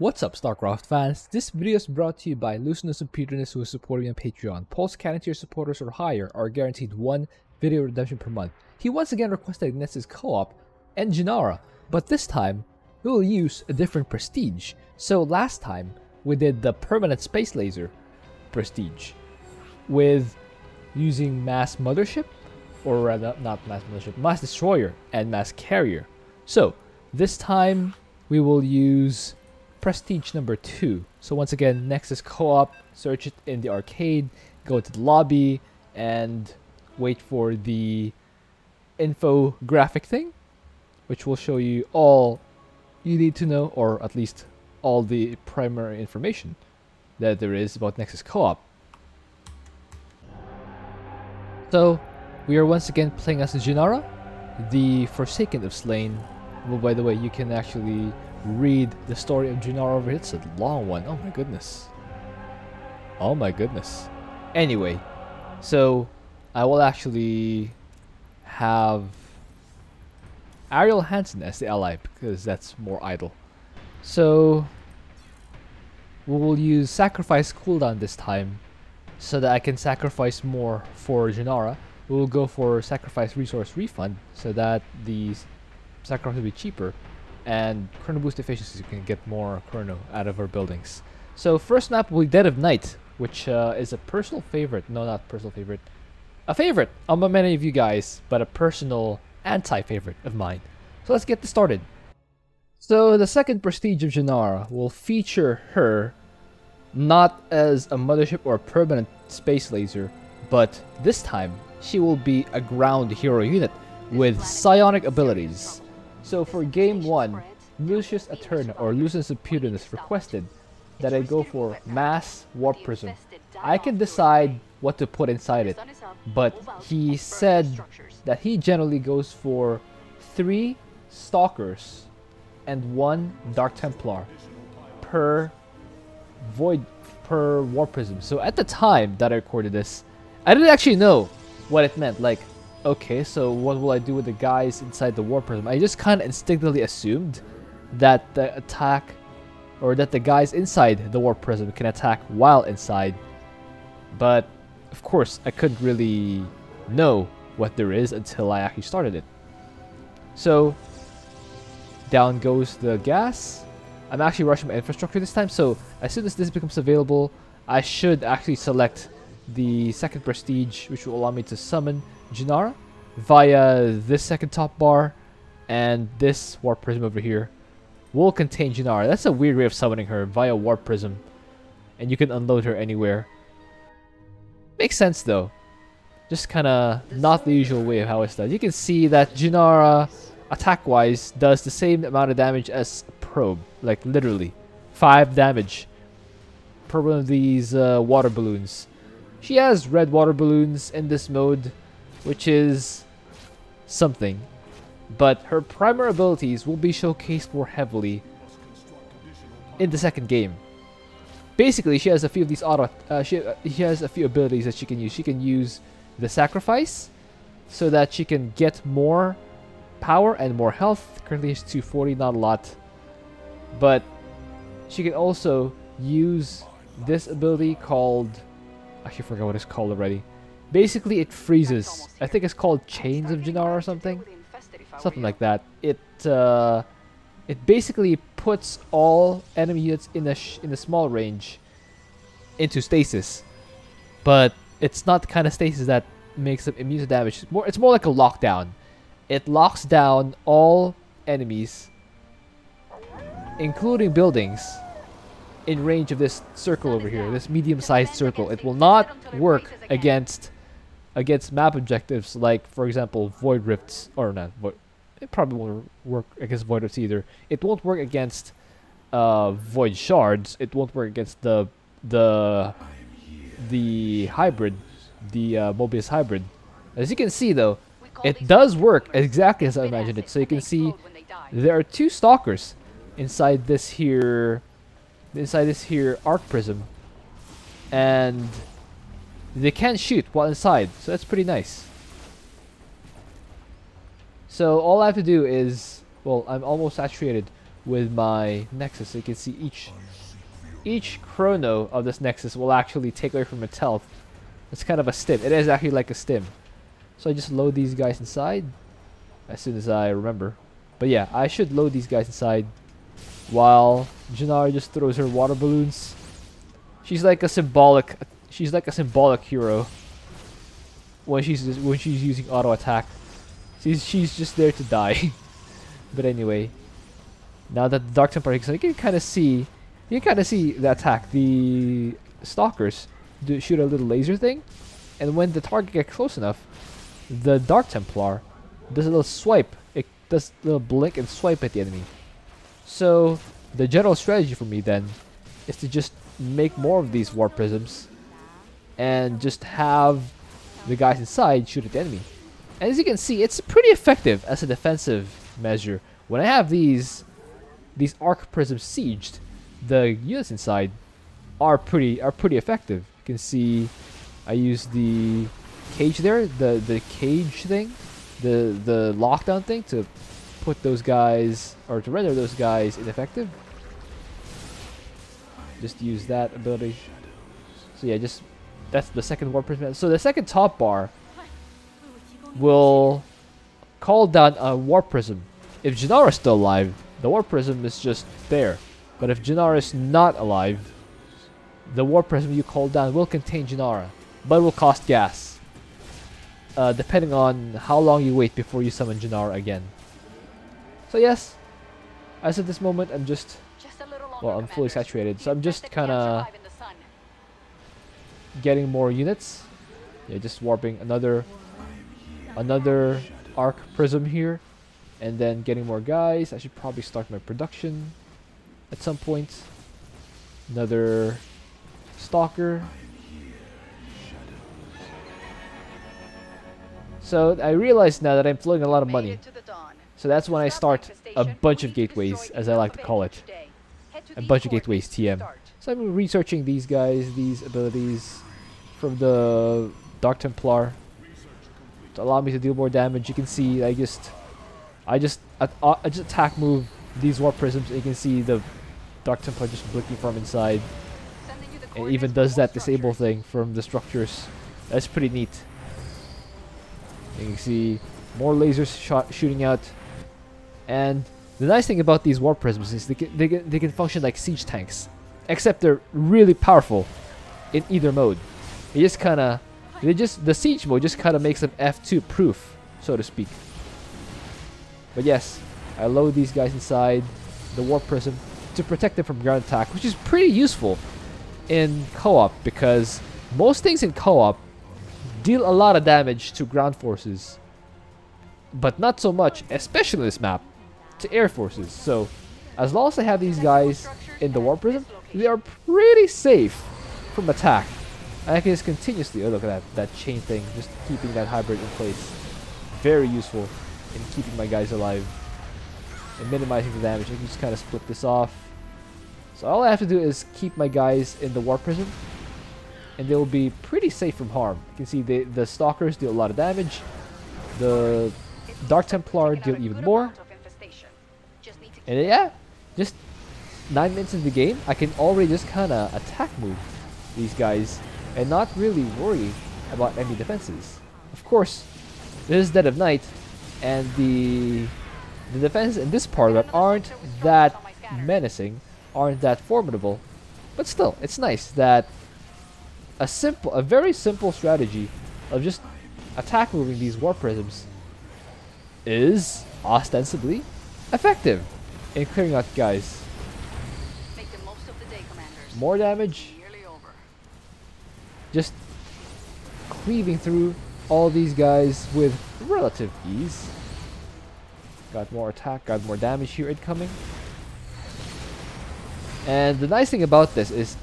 What's up, StarCraft fans? This video is brought to you by Lucerna Sempiternus, who is supporting me on Patreon. Post-canon tier supporters or higher are guaranteed one video redemption per month. He once again requested Nexus Co-op and Jinara, but this time we will use a different prestige. So last time we did the permanent space laser prestige with using mass mothership, or rather not mass mothership, mass destroyer and mass carrier. So this time we will use prestige number 2. So once again, Nexus Co-op, search it in the arcade, go to the lobby and wait for the infographic thing, which will show you all you need to know, or at least all the primary information that there is about Nexus Co-op. So we are once again playing as Jinara, the Forsaken of Slain. Well, by the way, you can actually read the story of Jinara over here. It's a long one. Oh my goodness. Oh my goodness. Anyway, so I will actually have Ariel Hansen as the ally because that's more idle. So we will use sacrifice cooldown this time so that I can sacrifice more for Jinara. We will go for sacrifice resource refund so that the sacrifice will be cheaper, and chrono boost efficiency, so you can get more chrono out of our buildings. So first map will be Dead of Night, which is a personal favorite. No, not personal favorite. A favorite among many of you guys, but a personal anti-favorite of mine. So let's get this started. So the second prestige of Jinara will feature her not as a mothership or a permanent space laser, but this time she will be a ground hero unit with psionic abilities. So for game 1, Lucius Aeterna or Lucerna Sempiternus requested that I go for mass warp prism. I can decide what to put inside it, but he said that he generally goes for 3 stalkers and 1 dark templar per warp prism. So at the time that I recorded this, I didn't actually know what it meant. Like, okay, so what will I do with the guys inside the warp prism? I just kind of instinctively assumed that the attack, or that the guys inside the warp prism can attack while inside. But of course, I couldn't really know what there is until I actually started it. So down goes the gas. I'm actually rushing my infrastructure this time, so as soon as this becomes available, I should actually select the second prestige, which will allow me to summon Jinara via this second top bar, and this warp prism over here will contain Jinara. That's a weird way of summoning her, via warp prism, and you can unload her anywhere. Makes sense though, just kind of not the usual way of how it's done. You can see that Jinara, attack wise, does the same amount of damage as a probe, like literally 5 damage per one of these water balloons. She has red water balloons in this mode, which is something, but her primary abilities will be showcased more heavily in the second game. Basically, she has a few of these she has a few abilities that she can use. She can use the sacrifice so that she can get more power and more health. Currently she's 240, not a lot, but she can also use this ability called, I actually forgot what it's called already. Basically, it freezes. I think it's called Chains of Jinara or something like that. It basically puts all enemy units in a small range into stasis, but it's not the kind of stasis that makes them immune to damage. It's more like a lockdown. It locks down all enemies, including buildings, in range of this circle over here, this medium-sized circle. It will not work against map objectives like, for example, void rifts, or not void. It probably won't work against void rifts either. It won't work against void shards. It won't work against the hybrid, the Mobius hybrid. As you can see though, it does work exactly as I imagined it. So you can see there are 2 stalkers inside this here Ark Prism, and they can shoot while inside, so that's pretty nice. So all I have to do is, well, I'm almost saturated with my Nexus. So you can see each chrono of this Nexus will actually take away from its health. It's kind of a stim. It is actually like a stim. So I just load these guys inside as soon as I remember. But yeah, I should load these guys inside while Jinara just throws her water balloons. She's like a symbolic hero when she's using auto attack. She's just there to die. But anyway, now that the Dark Templar, you can kind of see the attack. The stalkers shoot a little laser thing, and when the target gets close enough, the Dark Templar does a little swipe. It does a little blink and swipe at the enemy. So the general strategy for me then is to just make more of these Warp Prisms and just have the guys inside shoot at the enemy. And as you can see, it's pretty effective as a defensive measure. When I have these Ark Prisms sieged, the units inside are pretty effective. You can see I use the cage there, the cage thing, the lockdown thing to put those guys, or to render those guys ineffective. Just use that ability. So yeah, that's the second Warp Prism. So the second top bar will call down a Warp Prism. If Jinara is still alive, the Warp Prism is just there. But if Jinara is not alive, the Warp Prism you call down will contain Jinara, but will cost gas, depending on how long you wait before you summon Jinara again. So yes, as of this moment, I'm just well, I'm fully saturated, so I'm just kind of getting more units. Yeah, just warping another Ark Prism here, and then getting more guys. I should probably start my production at some point. Another Stalker. So I realize now that I'm flowing a lot of money. So that's when I start a bunch of gateways, as I like to call it. A bunch of gateways TM. So I'm researching these guys, these abilities from the Dark Templar to allow me to deal more damage. You can see I just attack move these Warp Prisms, and you can see the Dark Templar just blinking from inside. And even does that disable thing from the structures. That's pretty neat. You can see more lasers shooting out. And the nice thing about these Warp Prisms is they can function like siege tanks, except they're really powerful in either mode. The siege mode just kind of makes them F2 proof, so to speak. But yes, I load these guys inside the Warp Prism to protect them from ground attack, which is pretty useful in co-op, because most things in co-op deal a lot of damage to ground forces, but not so much, especially in this map, to air forces. So as long as I have these guys in the Warp Prism, they are pretty safe from attack. And I can just continuously, oh look at that chain thing, just keeping that hybrid in place. Very useful in keeping my guys alive and minimizing the damage. I can just kind of split this off. So all I have to do is keep my guys in the Warp Prism, and they will be pretty safe from harm. You can see the Stalkers deal a lot of damage. The Dark Templar deal even more. And yeah, just 9 minutes into the game, I can already just kind of attack move these guys and not really worry about any defenses. Of course, this is dead of night, and the defenses in this part of it aren't that menacing, aren't that formidable, but still, it's nice that a very simple strategy of just attack moving these Warp Prisms is ostensibly effective in clearing out guys. Make the most of the day, commanders. More damage. Just cleaving through all these guys with relative ease. Got more attack, got more damage here incoming. And the nice thing about this is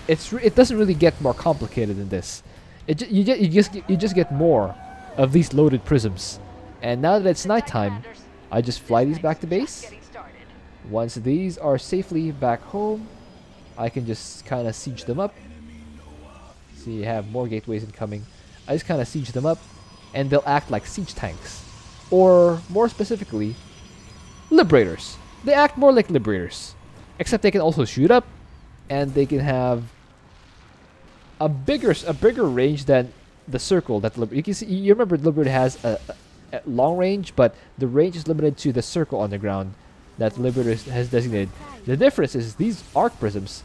it doesn't really get more complicated than this. You just get more of these loaded prisms. And now that it's nighttime, I just fly these back to base. Once these are safely back home, I can just kind of siege them up. See, you have more gateways incoming. I just kind of siege them up, and they'll act like siege tanks. Or, more specifically, liberators. they act more like Liberators. Except they can also shoot up, and they can have a bigger range than the circle that you can see. You remember Liberator has a long range, but the range is limited to the circle on the ground that Liberator has designated. The difference is these Ark Prisms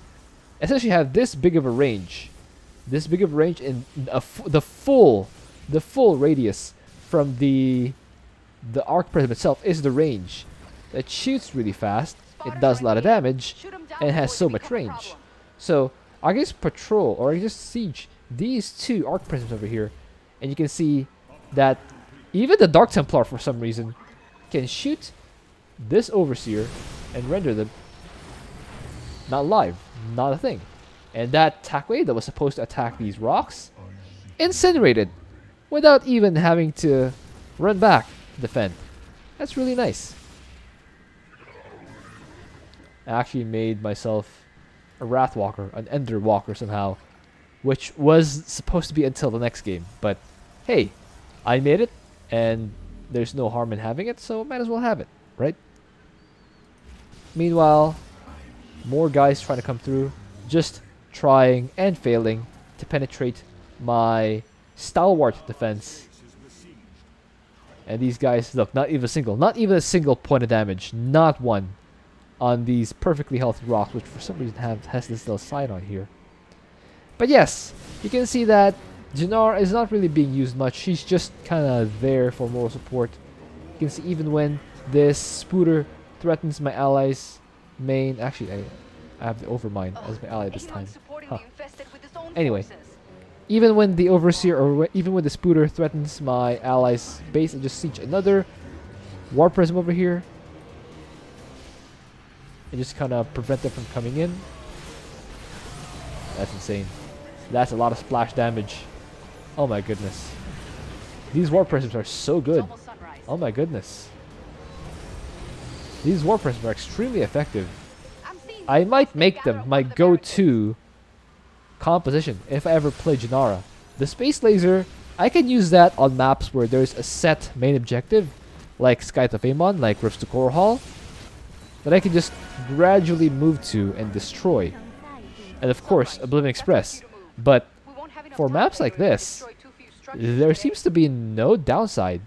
essentially have this big of a range. This big of a range in the full radius from the Ark Prism itself is the range. It shoots really fast, it does a lot of damage, and it has so much range. So I just patrol or I just siege these two Ark Prisms over here, and you can see that even the Dark Templar for some reason can shoot this Overseer and render them not live, not a thing. And that attack wave that was supposed to attack these rocks incinerated without even having to run back to defend. That's really nice. I actually made myself a Wrathwalker, an Ender Walker somehow, which was supposed to be until the next game. But hey, I made it, and there's no harm in having it, so might as well have it, right? Meanwhile, more guys trying to come through, just trying and failing to penetrate my stalwart defense. And these guys, look, not even a single point of damage, not one, on these perfectly healthy rocks, which for some reason has this little sign on here. But yes, you can see that Jinara is not really being used much. She's just kind of there for moral support. You can see even when this Spooter threatens my allies' main... Actually, I have the Overmind as my ally this time. Huh. Anyway, even when the Overseer or even when the Spooter threatens my allies' base, I just siege another War Prism over here. And just kind of prevent them from coming in. That's insane. That's a lot of splash damage. Oh my goodness. These War Prisms are so good. Oh my goodness. These War Prisms are extremely effective. I might make them my go-to composition if I ever play Jinara. The Space Laser, I can use that on maps where there's a set main objective, like Skyth of Amon, like Rifts to Core Hall, that I can just gradually move to and destroy. And of course, Oblivion Express. But for maps like this, there seems to be no downside.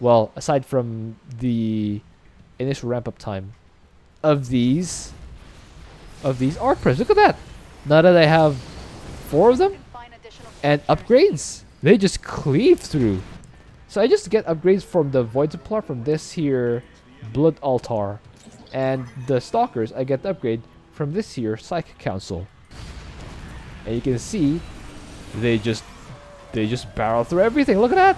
Well, aside from the initial ramp-up time of these Ark Prisms. Look at that! Now that I have 4 of them and upgrades, they just cleave through. So I just get upgrades from the Void Templar, from this here Blood Altar, and the Stalkers I get the upgrade from this here Psychic Council. And you can see they just barrel through everything. Look at that!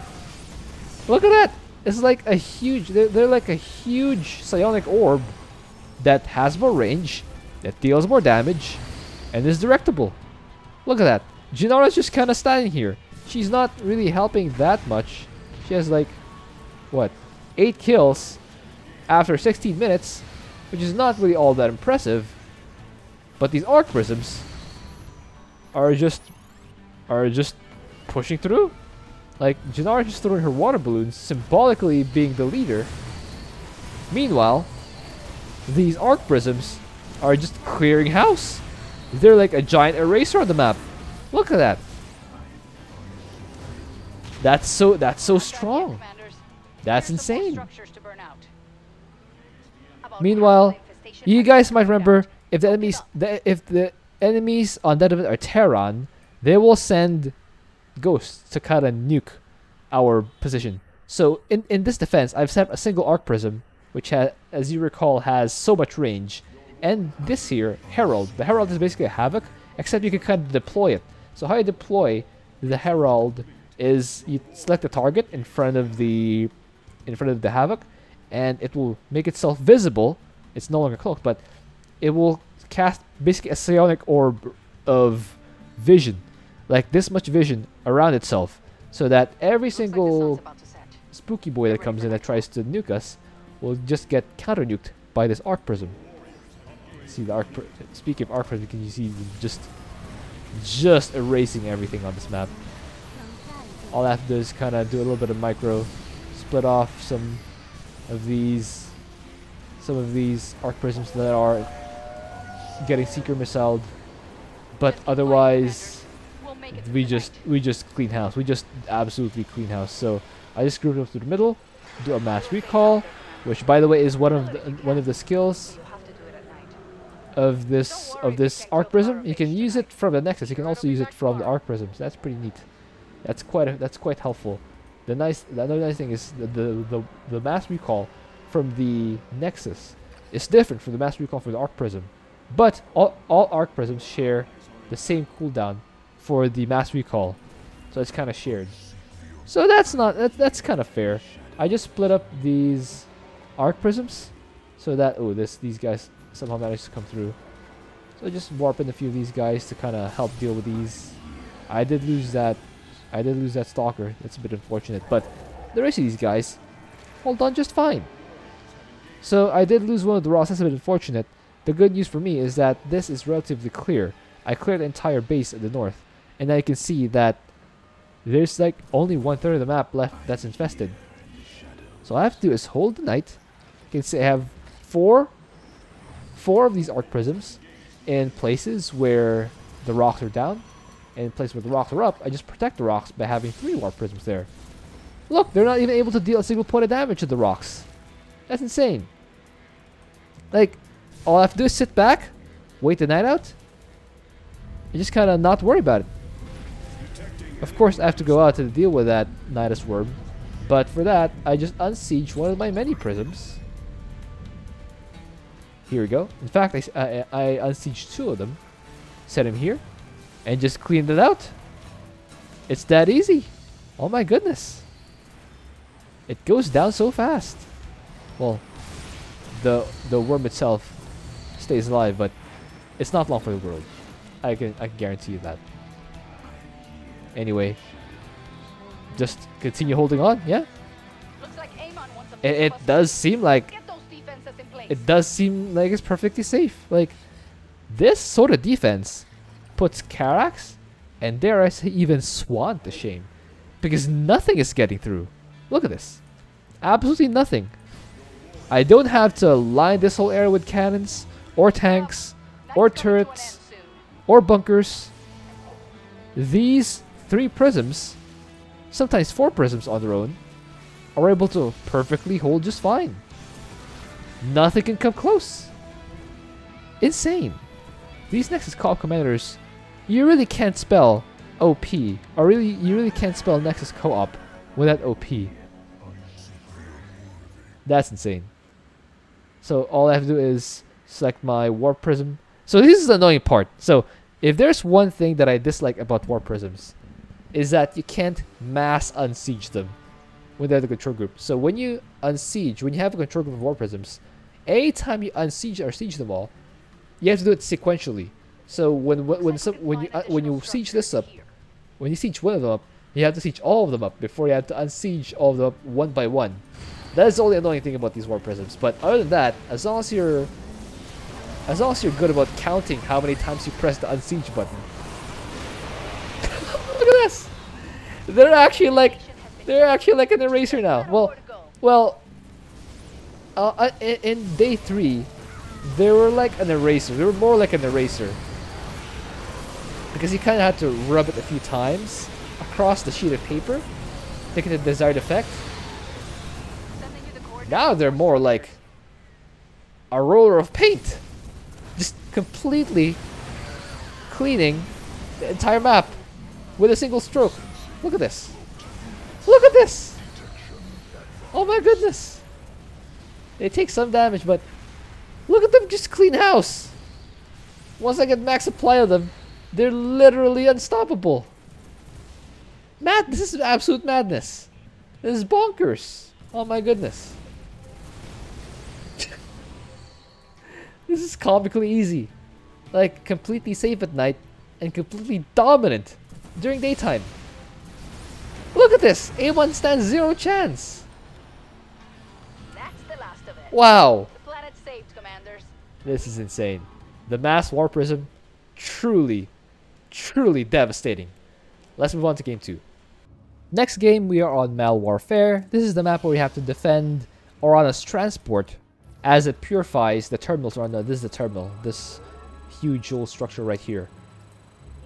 Look at that! It's like a huge, they're like a huge psionic orb that has more range, that deals more damage, and is directable. Look at that. Jinara's just kind of standing here. She's not really helping that much. She has like, what, 8 kills after 16 minutes, which is not really all that impressive. But these Ark Prisms are just pushing through. Like, Jinara just throwing her water balloons, symbolically being the leader. Meanwhile, these Ark Prisms are just clearing house. They're like a giant eraser on the map. Look at that. That's so strong. That's insane. Meanwhile, you guys might remember, if the enemies on that event are Terran, they will send ghosts to kind of nuke our position. So in this defense, I've set up a single Ark Prism, which as you recall has so much range, and this here Herald. The Herald is basically a Havoc, except you can kind of deploy it. So how you deploy the Herald is you select the target in front of the Havoc, and it will make itself visible. It's no longer cloaked, but it will cast basically a psionic orb of vision, like this much vision around itself, so that every single spooky boy that comes in that tries to nuke us will just get counter nuked by this Ark Prism. See the speaking of Ark Prism, can you see just erasing everything on this map? All I have to do is kind of do a little bit of micro, split off some of these some of these Ark Prisms that are getting Seeker missiled. But otherwise, we just clean house. We just absolutely clean house. So I just screwed it up to the middle, do a mass recall, which by the way is one of the skills of this Ark Prism. You can use it from the Nexus. You can also use it from the Ark Prisms. That's pretty neat. That's quite helpful. The other nice thing is the mass recall from the Nexus is different from the mass recall for the Ark Prism, but all Ark Prisms share the same cooldown for the mass recall, so it's kind of shared. So that's kind of fair. I just split up these Ark Prisms so that these guys somehow managed to come through. So I just warp in a few of these guys to kind of help deal with these. I did lose that Stalker. That's a bit unfortunate, but the rest of these guys hold on just fine. So I did lose one of the rocks. That's a bit unfortunate. The good news for me is that this is relatively clear. I cleared the entire base at the north, and now you can see that there's like only 1/3 of the map left that's infested. So all I have to do is hold the night. You can see I have four of these Ark Prisms in places where the rocks are down, and in places where the rocks are up, I just protect the rocks by having 3 Ark Prisms there. Look, they're not even able to deal a single point of damage to the rocks. That's insane. Like, all I have to do is sit back, wait the night out, and just kind of not worry about it. Of course, I have to go out to deal with that Nidus Worm, but for that, I just unsiege one of my many prisms. Here we go. In fact, I unsieged 2 of them, set him here, and just cleaned it out. It's that easy. Oh my goodness. It goes down so fast. Well, the worm itself stays alive, but it's not long for the world. I can guarantee you that. Anyway, just continue holding on, yeah? Looks like Amon wants a It does seem like Get those defenses in place. it does seem like it's perfectly safe. Like, this sort of defense puts Karax and dare I say even Swan to shame, because nothing is getting through. Look at this. Absolutely nothing. I don't have to line this whole area with cannons, or tanks, or turrets, or bunkers. These 3 prisms, sometimes 4 prisms on their own, are able to perfectly hold just fine. Nothing can come close. Insane. These Nexus Co-op commanders, you really can't spell OP, or you really can't spell Nexus Co-op without OP. That's insane. So all I have to do is select my Warp Prism. So this is the annoying part. So if there's one thing that I dislike about Warp Prisms, is that you can't mass unsiege them when they're the control group. So when you unsiege, when you have a control group of Warp Prisms, anytime you unsiege or siege them all, you have to do it sequentially. So when you siege this up, when you siege one of them up, you have to siege all of them up before you have to unsiege all of them up one by one. That is the only annoying thing about these Warp Prisms. But other than that, as long as you're good about counting how many times you press the unsiege button. Look at this! They're actually like an eraser now. Well, in day 3, they were like an eraser. They were more like an eraser because you kind of had to rub it a few times across the sheet of paper to get the desired effect. Now they're more like a roller of paint, just completely cleaning the entire map with a single stroke. Look at this. Look at this. Oh my goodness. They take some damage, but look at them just clean house. Once I get max supply of them, they're literally unstoppable. This is absolute madness. This is bonkers. Oh my goodness. This is comically easy. Like, completely safe at night and completely dominant during daytime. Look at this. A1 stands 0 chance. That's the last of it. Wow. The planet saved, commanders. This is insane. The mass Warp Prism, truly devastating. Let's move on to game 2. Next game, we are on Malwarfare. This is the map where we have to defend Orana's transport as it purifies the terminals around. This is the terminal, this huge old structure right here,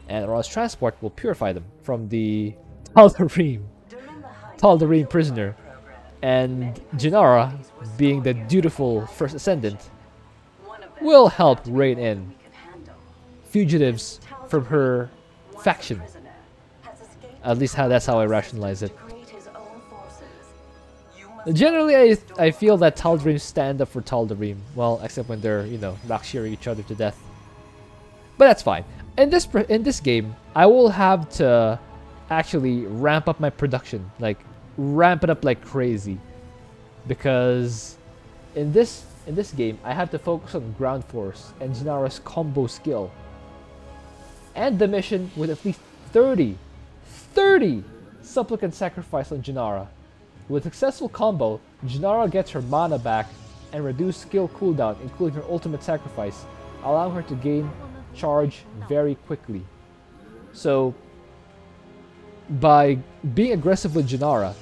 and Ra's transport will purify them from the Tal'Darim prisoner, and Jinara, being the dutiful first ascendant, will help rein in fugitives from her faction. At least that's how I rationalize it. Generally, I feel that Tal'Darim stand up for Tal'Darim. Well, except when they're, you know, backshearing each other to death. But that's fine. In this game, I will have to actually ramp up my production, like ramp it up like crazy, because in this game I have to focus on ground force and Jinara's combo skill, and the mission with at least 30 supplicant sacrifice on Jinara. With successful combo, Jinara gets her mana back and reduced skill cooldown, including her ultimate sacrifice, allowing her to gain charge very quickly. So by being aggressive with Jinara,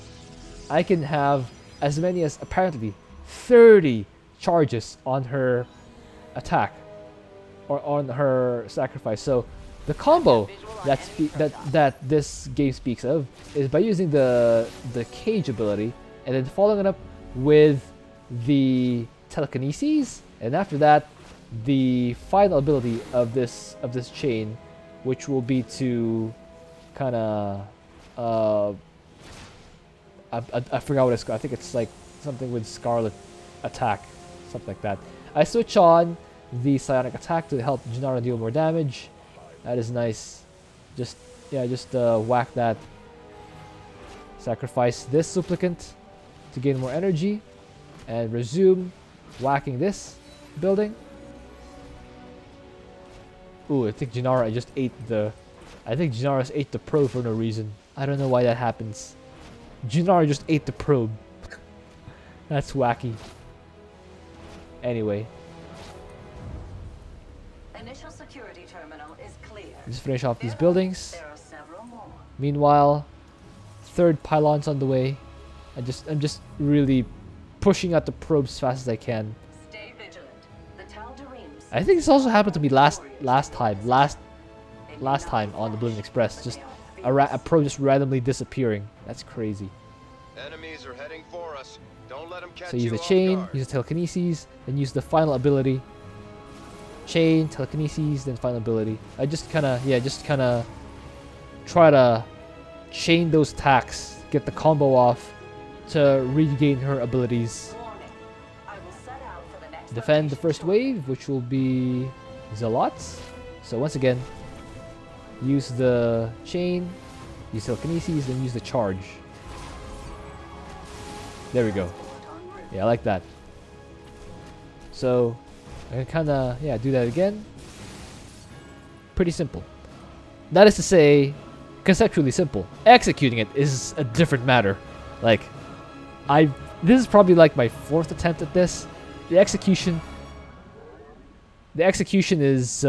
I can have as many as apparently 30 charges on her attack or on her sacrifice. So the combo that this game speaks of is by using the cage ability and then following it up with the telekinesis, and after that the final ability of this chain, which will be to kind of I forgot what it's called. I think it's like something with Scarlet attack, something like that. I switch on the psionic attack to help Jinara deal more damage. That is nice. Just whack that. Sacrifice this supplicant to gain more energy, and resume whacking this building. Ooh, I think Jinara just ate the. I think Jinara ate the probe for no reason. I don't know why that happens. Jinara just ate the probe. That's wacky. Anyway. Initial security terminal is clear. Just finish off these buildings. There are several more. Meanwhile, third pylon's on the way. I'm just really pushing out the probes as fast as I can. Stay vigilant. The Tal'Darims. I think this also happened to me last time on the Blooming Express. Just a probe just randomly disappearing. That's crazy. Enemies are heading for us. Don't let them catch So use you the off chain, guard. use the telekinesis, then use the final ability. Chain, telekinesis, then final ability. I just kind of try to chain those attacks, get the combo off to regain her abilities. Warning. I will set out for the next Defend the location first shortly. wave, which will be Zealots. So once again, use the chain, use telekinesis, then use the charge. There we go. Yeah, I like that. So I can kind of do that again. Pretty simple. That is to say, conceptually simple. Executing it is a different matter. Like, this is probably like my 4th attempt at this. The execution is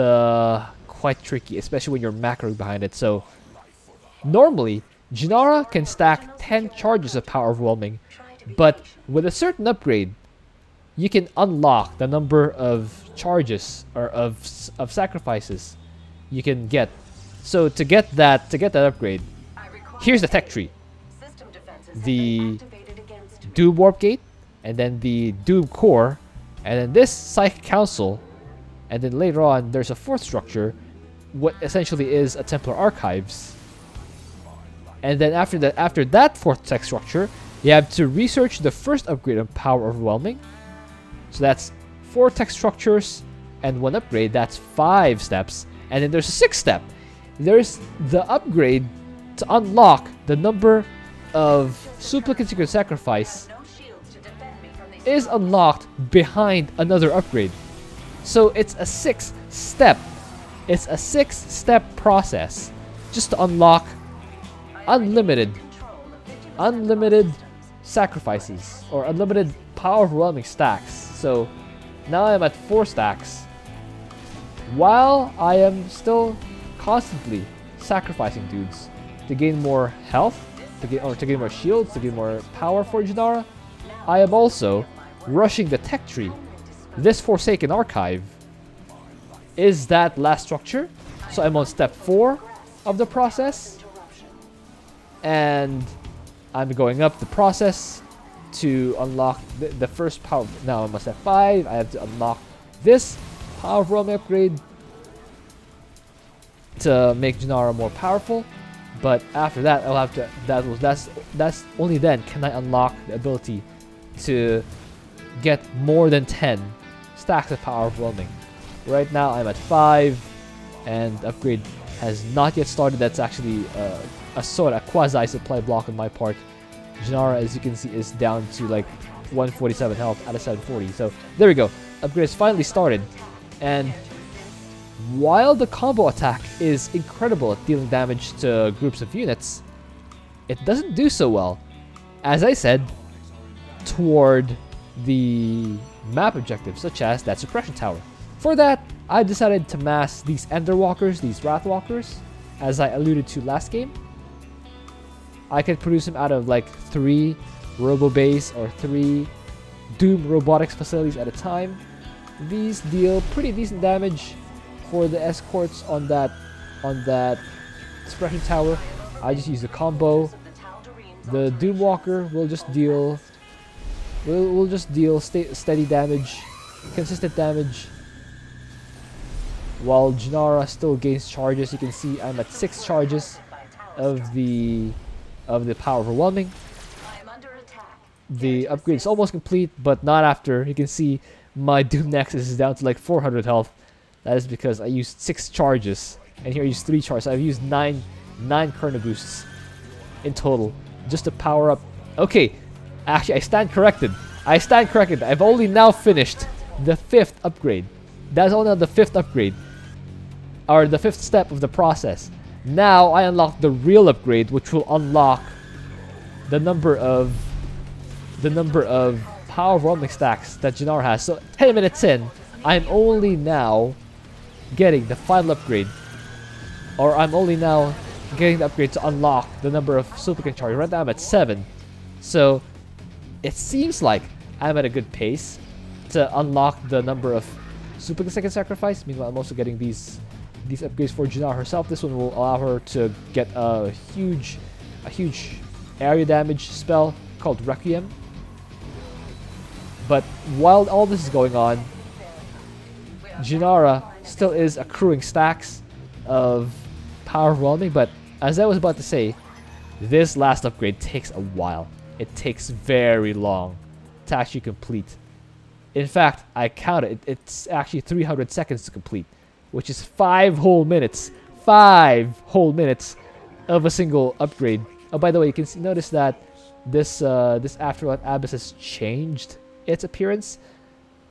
quite tricky, especially when you're macroing behind it. So normally Jinara can stack 10 charges of power overwhelming, but with a certain upgrade, you can unlock the number of charges or of sacrifices you can get. So to get that upgrade, here's the tech tree: the Doom Warp Gate, and then the Doom Core, and then this Psychic Council, and then later on there's a 4th structure, what essentially is a Templar Archives. And then after that 4th tech structure, you have to research the first upgrade of Power Overwhelming. So that's 4 tech structures and 1 upgrade. That's 5 steps. And then there's a 6th step. There's the upgrade to unlock the number of supplicants you can sacrifice is unlocked behind another upgrade. So it's a 6 step. It's a 6-step process just to unlock unlimited sacrifices or unlimited power overwhelming stacks. So now I'm at 4 stacks while I am still constantly sacrificing dudes to gain more health, to gain more shields, to gain more power for Jinara. I am also rushing the tech tree this Forsaken Archive is that last structure. So I'm on step 4 of the process. And I'm going up the process to unlock the first power. Now I'm on step 5. I have to unlock this power overwhelming upgrade to make Jinara more powerful. But after that, I'll have to. That's only then can I unlock the ability to get more than 10 stacks of power overwhelming. Right now I'm at 5, and the upgrade has not yet started. That's actually a quasi supply block on my part. Jinara, as you can see, is down to like 147 health out of 740. So there we go. Upgrade has finally started, and while the combo attack is incredible at dealing damage to groups of units, it doesn't do so well, as I said, toward the map objectives, such as that suppression tower. For that, I decided to mass these Enderwalkers, these Wrathwalkers, as I alluded to last game. I could produce them out of like 3 Robo Base or 3 Doom Robotics facilities at a time. These deal pretty decent damage for the escorts on that suppression tower. I just use the combo. The Doomwalker will just deal steady damage, consistent damage, while Jinara still gains charges. You can see I'm at 6 charges of the power overwhelming. The upgrade is almost complete, but not after. You can see my Doom Nexus is down to like 400 health. That is because I used 6 charges, and here I used 3 charges. So I've used 9 Chrono Boosts in total just to power up. Okay, actually I stand corrected. I've only now finished the 5th upgrade. That's only the 5th upgrade, or the 5th step of the process. Now I unlock the real upgrade, which will unlock the number of power overwhelming stacks that Jinara has. So 10 minutes in, I'm only now getting the final upgrade, or I'm only now getting the upgrade to unlock the number of super charges. Right now I'm at 7, so it seems like I'm at a good pace to unlock the number of super second sacrifice. Meanwhile, I'm also getting these upgrades for Jinara herself. This one will allow her to get a huge area damage spell called Requiem. But while all this is going on, Jinara still is accruing stacks of power overwhelming. But as I was about to say, this last upgrade takes a while. It takes very long to actually complete. In fact, I counted. It's actually 300 seconds to complete, which is 5 whole minutes. 5 whole minutes of a single upgrade. Oh, by the way, you can notice that this Afterlife Abyss has changed its appearance.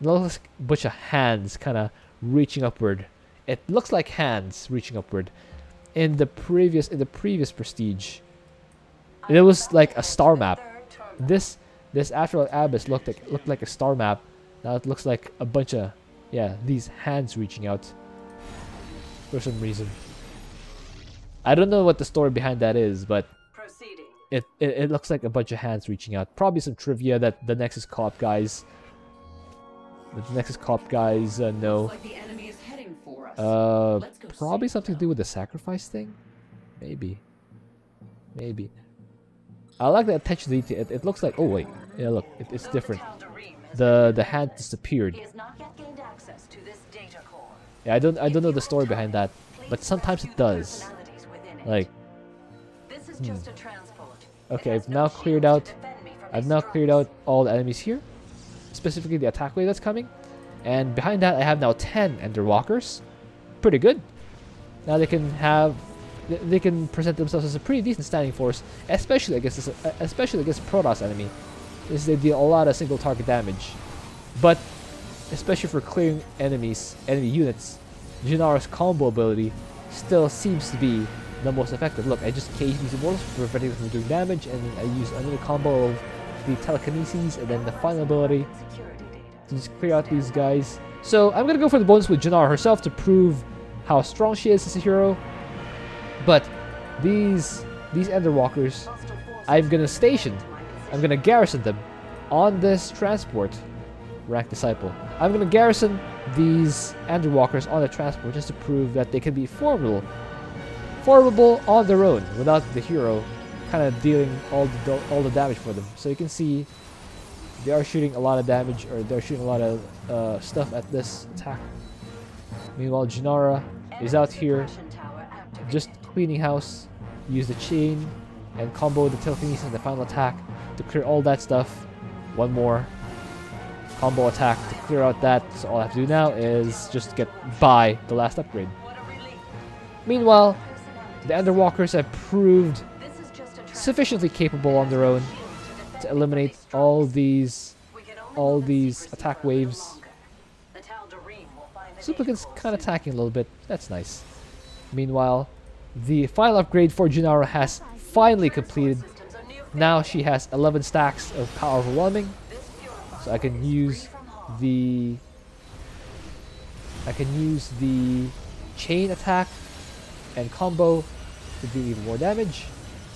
It looks like a bunch of hands kind of reaching upward. It looks like hands reaching upward. In the previous Prestige, it was like a star map. This Afterlife Abyss looked like a star map. Now it looks like a bunch of these hands reaching out for some reason. I don't know what the story behind that is, but it looks like a bunch of hands reaching out. Probably some trivia that the Nexus Co-op guys know. Probably something to do with the sacrifice thing. Maybe. I like the attention to detail. It looks like, oh wait, yeah, look, it's different. The hand disappeared. Yeah, I don't know the story behind that, but sometimes it does. Like, okay, I've now cleared out all the enemies here, specifically the attack wave that's coming, and behind that I have now 10 Enderwalkers. Pretty good. Now they can present themselves as a pretty decent standing force, especially against Protoss enemy. They deal a lot of single target damage, but especially for clearing enemy units, Jinara's combo ability still seems to be the most effective. Look, I just cage these immortals, preventing them from doing damage, and I use another combo of the telekinesis, and then the final ability to just clear out these guys. So I'm gonna go for the bonus with Jinara herself to prove how strong she is as a hero. But these Enderwalkers, I'm gonna garrison them on this transport rank disciple. I'm gonna garrison these Underwalkers on the transport just to prove that they can be formidable on their own without the hero kind of dealing all the damage for them. So you can see they are shooting a lot of damage, or they're shooting a lot of stuff at this attack. Meanwhile, Jinara is out here just cleaning house. Use the chain and combo the telekinesis in the final attack to clear all that stuff. One more combo attack to clear out that. So all I have to do now is just get by the last upgrade. Meanwhile, the Underwalkers have proved sufficiently capable on their own to eliminate all these attack waves. Supplicant's kind of attacking a little bit. That's nice. Meanwhile, the final upgrade for Jinara has finally completed. Now she has 11 stacks of power overwhelming, so I can use the chain attack and combo to do even more damage.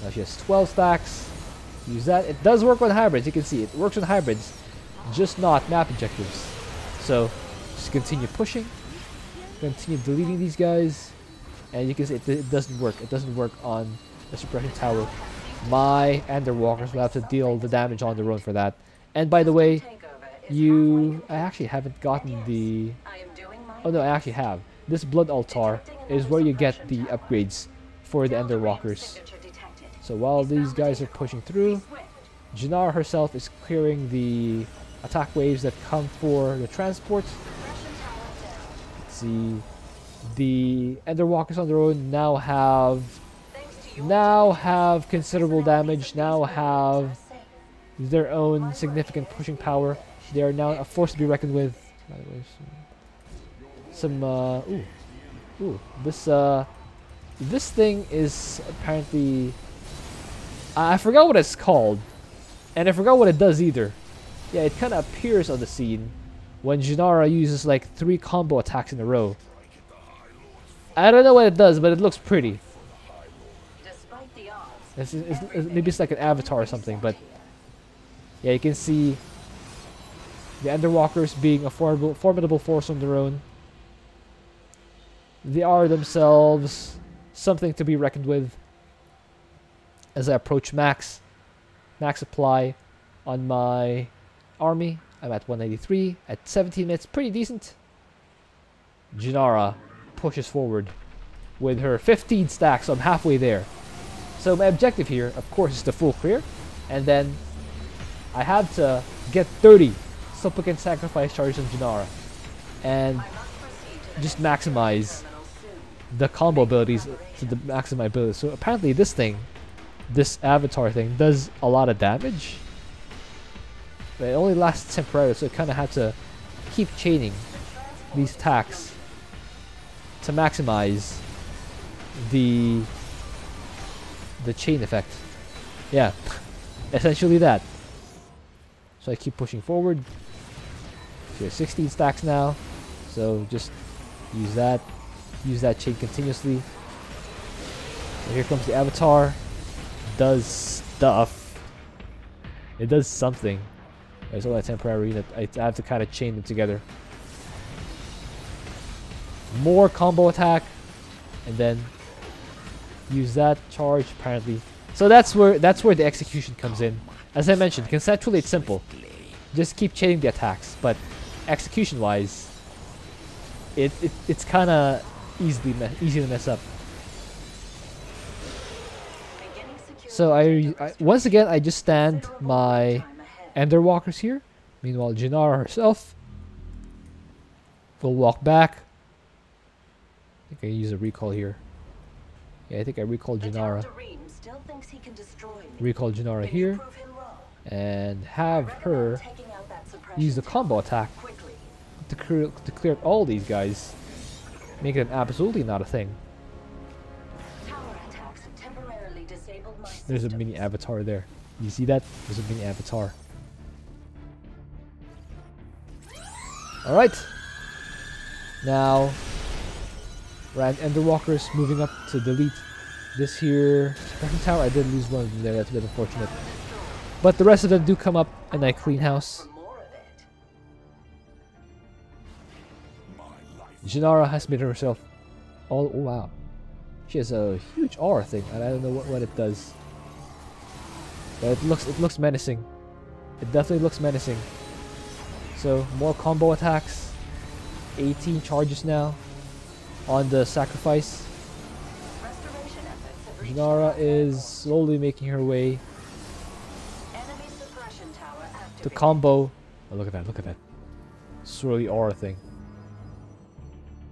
Now she has 12 stacks. Use that. It does work on hybrids. You can see it works on hybrids, just not map objectives. So just continue pushing, continue deleting these guys, and you can see it doesn't work. It doesn't work on the suppression tower. My Underwalkers will have to deal the damage on their own for that. And by the way, I actually haven't gotten the... Oh no, I actually have. This Blood Altar is where you get the upgrades for the Underwalkers. So while these guys are pushing through, Jinara herself is clearing the attack waves that come for the transport. Let's see. The Underwalkers on their own now have considerable damage, now have their own significant pushing power. They are now a force to be reckoned with. By the way, this thing is apparently, I forgot what it's called, and I forgot what it does either. Yeah, it kind of appears on the scene when Jinara uses like 3 combo attacks in a row. I don't know what it does, but it looks pretty. Maybe it's like an avatar or something, but yeah, you can see the Underwalkers being a formidable force on their own. They are themselves something to be reckoned with. As I approach max supply on my army, I'm at 193 at 17 minutes, pretty decent. Jinara pushes forward with her 15 stacks, so I'm halfway there. So my objective here, of course, is to full clear, and then I have to get 30 supplicant sacrifice charges on Jinara, and just maximize the combo abilities to the maximum ability. So apparently this avatar thing does a lot of damage, but it only lasts temporarily, so I kind of have to keep chaining these attacks to maximize the chain effect. Yeah, essentially that. So I keep pushing forward. So 16 stacks now, so just use that chain continuously. So here comes the avatar. Does stuff. It does something. It's only a temporary unit. I have to kind of chain them together. More combo attack, and then use that charge apparently. So that's where the execution comes in. As I mentioned, conceptually it's simple. Just keep chaining the attacks, but execution wise, it's kind of easy to mess up. So I once again I just stand my Underwalkers here. Meanwhile, Jinara herself will walk back. I think I use a recall here. Yeah, I think I recall Jinara. Recall Jinara here, and have her use the combo attack to clear all these guys, make it absolutely not a thing. There's a mini avatar there. You see that? There's a mini avatar. Alright. Now, Rand Underwalkers moving up to delete this here suppression tower. I did lose one of them there, that's a bit unfortunate. But the rest of them do come up and I clean house. Jinara has made herself all. Oh wow, she has a huge aura thing, and I don't know what it does. But it looks menacing. It definitely looks menacing. So more combo attacks. 18 charges now on the sacrifice. Jinara is slowly making her way to combo. Oh, look at that! Look at that! Swirly aura thing.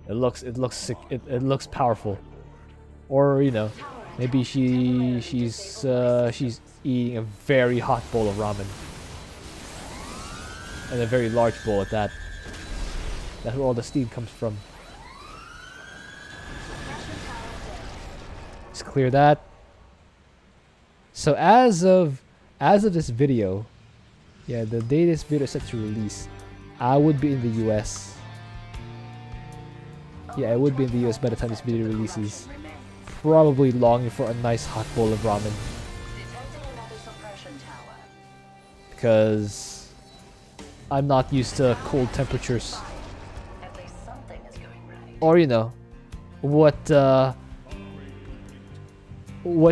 It looks sick. It looks powerful. Or you know, maybe she's eating a very hot bowl of ramen, and a very large bowl at that. That's where all the steam comes from. Let's clear that. So as of this video, yeah, the day this video is set to release, I would be in the US. Yeah, I would be in the US by the time this video releases. Probably longing for a nice hot bowl of ramen. Because I'm not used to cold temperatures. Or you know, what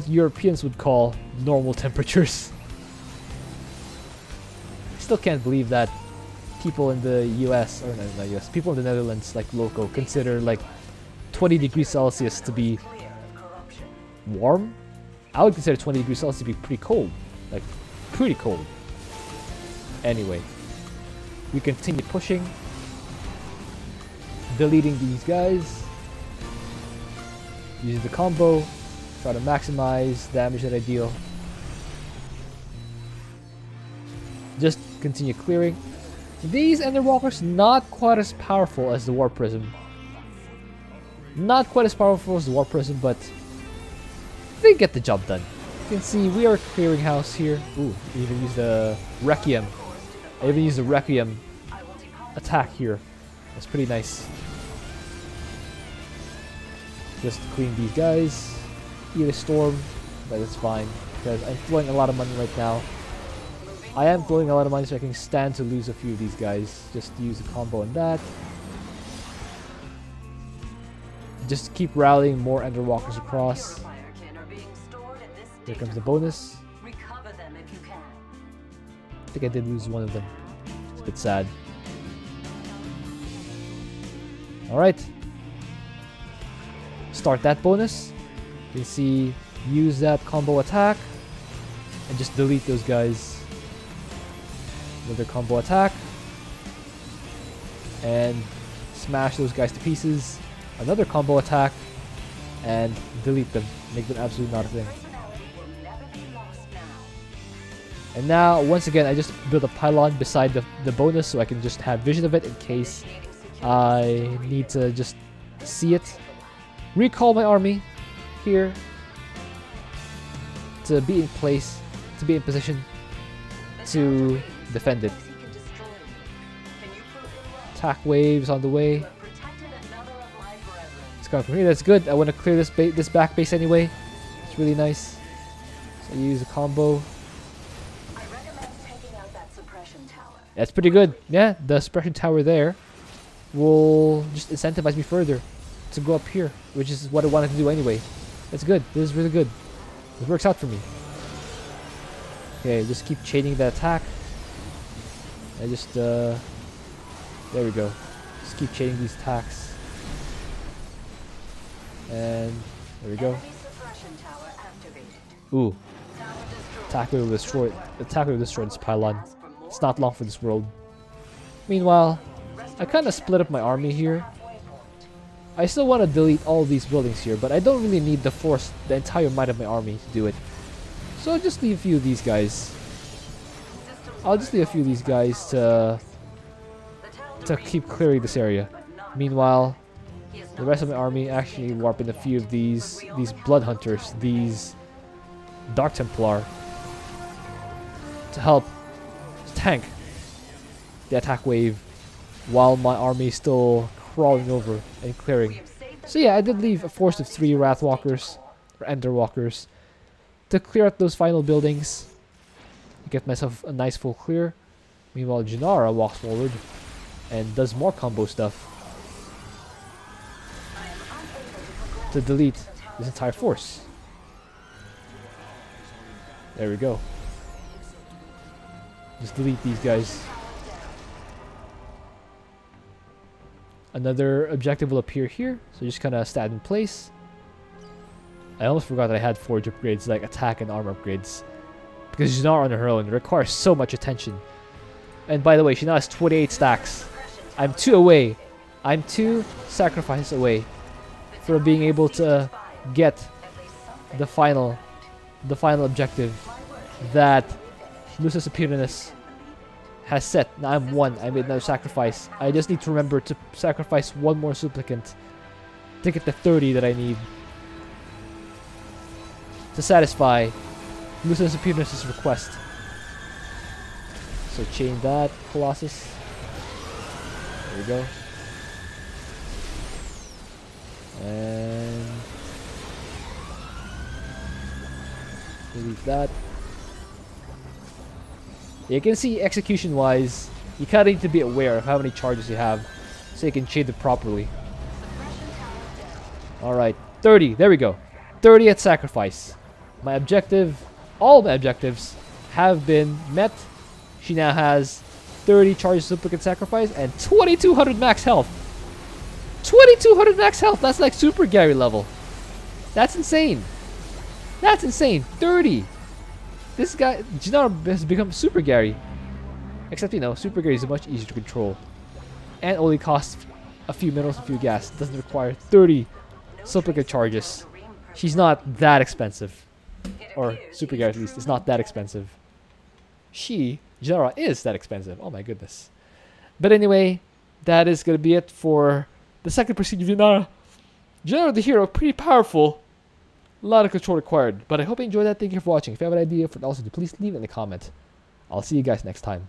Europeans would call normal temperatures. Still can't believe that people in the US, or not US, people in the Netherlands, like local, consider like 20 degrees Celsius to be warm. I would consider 20 degrees Celsius to be pretty cold. Like, pretty cold. Anyway, we continue pushing. Deleting these guys. Using the combo. Try to maximize damage that I deal. Just continue clearing. These Enderwalkers not quite as powerful as the Warp Prism. Not quite as powerful as the Warp Prism, but they get the job done. You can see we are a clearing house here. Ooh, we even use the Requiem. I even use the Requiem attack here. That's pretty nice. Just clean these guys. Eat a storm, but it's fine because I'm throwing a lot of money right now. I am throwing a lot of money so I can stand to lose a few of these guys. Just use a combo on that. Just keep rallying more Enderwalkers across. Here comes the bonus. I think I did lose one of them. It's a bit sad. Alright. Start that bonus. You can see, use that combo attack. And just delete those guys. Another combo attack. And smash those guys to pieces. Another combo attack. And delete them. Make them absolutely not a thing. And now, once again, I just build a pylon beside the bonus so I can just have vision of it in case I need to just see it. Recall my army here to be in place, to be in position to defend it. Attack waves on the way. It's coming from here. That's good. I want to clear this back base anyway. It's really nice. So I use a combo. That's pretty good. Yeah, the suppression tower there will just incentivize me further to go up here, which is what I wanted to do anyway. That's good. This is really good. This works out for me. Okay, just keep chaining the attack. I just there we go. Just keep chaining these attacks. And there we go. Ooh. Attack wave will destroy this pylon. It's not long for this world. Meanwhile, I kind of split up my army here. I still want to delete all these buildings here, but I don't really need the entire might of my army to do it. So I'll just leave a few of these guys. I'll just leave a few of these guys to keep clearing this area. Meanwhile, the rest of my army actually warp in a few of these blood hunters, these Dark Templar, to help tank the attack wave while my army is still crawling over and clearing. So yeah, I did leave a force of 3 Wrathwalkers, or Enderwalkers, to clear out those final buildings. Get myself a nice full clear. Meanwhile, Jinara walks forward and does more combo stuff. to delete this entire force. There we go. Just delete these guys. Another objective will appear here, so just kind of stand in place. I almost forgot that I had forge upgrades like attack and armor upgrades, because she's not on her own. It requires so much attention. And by the way, she now has 28 stacks. I'm 2 away. I'm 2 sacrifices away from being able to get the final objective that Lucerna Sempiternus has set. Now I'm 1. I made another sacrifice. I just need to remember to sacrifice 1 more supplicant to get the 30 that I need to satisfy Lucerna Sempiternus' request. So chain that, Colossus. There we go. And delete that. You can see execution wise, you kind of need to be aware of how many charges you have so you can chain it properly. Alright, 30, there we go. 30 at sacrifice. My objective, all my objectives have been met. She now has 30 charges supplicant sacrifice and 2200 max health. 2200 max health, that's like Super Gary level. That's insane. That's insane. 30. This guy, Jinara, has become Super Gary. Except, you know, Super Gary is much easier to control. And only costs a few minerals, a few gas. Doesn't require 30 supplicant charges. She's not that expensive. Or Super Gary at least, is not that expensive. Jinara, is that expensive. Oh my goodness. But anyway, that is going to be it for the second prestige of Jinara. Jinara the hero, pretty powerful. A lot of control required. But I hope you enjoyed that. Thank you for watching. If you have an idea for it also, please leave it in the comment. I'll see you guys next time.